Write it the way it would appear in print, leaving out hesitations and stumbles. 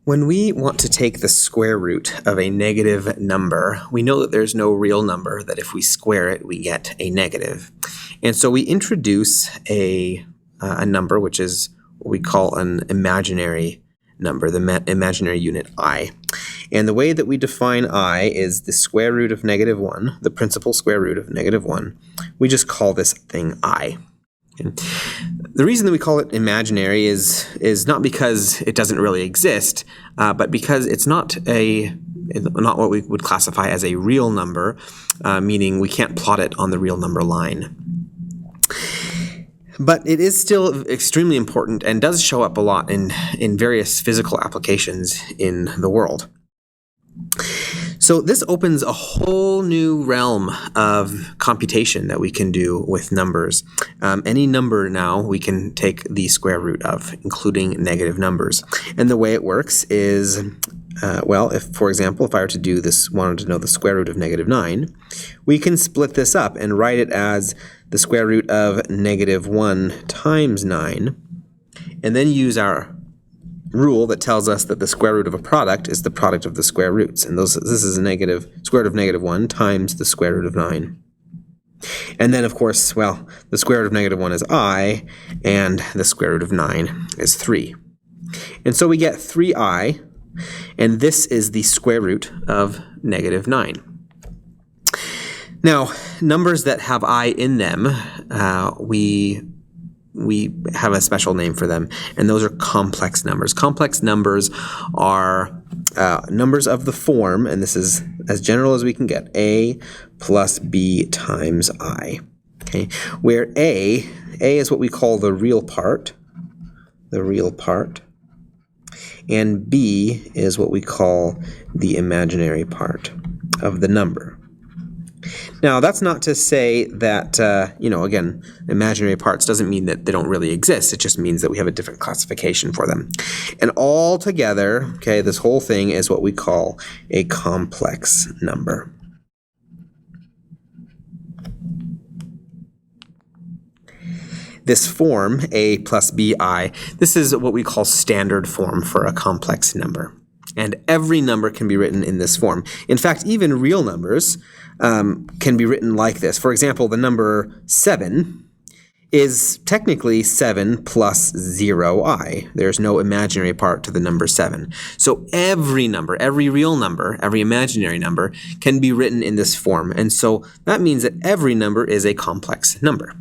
When we want to take the square root of a negative number, we know that there's no real number, that if we square it, we get a negative. And so we introduce a number, which is what we call an imaginary number, the imaginary unit I. And the way that we define I is the square root of negative 1, the principal square root of negative 1. We just call this thing I. And the reason that we call it imaginary is not because it doesn't really exist, but because it's not what we would classify as a real number, meaning we can't plot it on the real number line. But it is still extremely important and does show up a lot in various physical applications in the world. So this opens a whole new realm of computation that we can do with numbers. Any number now we can take the square root of, including negative numbers. And the way it works is, if, for example, if I were to do this, wanted to know the square root of negative 9, we can split this up and write it as the square root of negative 1 times 9, and then use our rule that tells us that the square root of a product is the product of the square roots. And this is a square root of negative 1 times the square root of 9. And then, of course, the square root of negative 1 is I, and the square root of 9 is 3. And so we get 3i, and this is the square root of negative 9. Now, numbers that have I in them, we have a special name for them, and those are complex numbers. Complex numbers are numbers of the form, and this is as general as we can get, a plus b times I. Okay, where a is what we call the real part, and b is what we call the imaginary part of the number. Now, that's not to say that, again, imaginary parts doesn't mean that they don't really exist. It just means that we have a different classification for them. And all together, okay, this whole thing is what we call a complex number. This form, a plus bi, this is what we call standard form for a complex number. And every number can be written in this form. In fact, even real numbers can be written like this. For example, the number 7 is technically 7 plus 0i. There's no imaginary part to the number 7. So every number, every real number, every imaginary number can be written in this form. And so that means that every number is a complex number.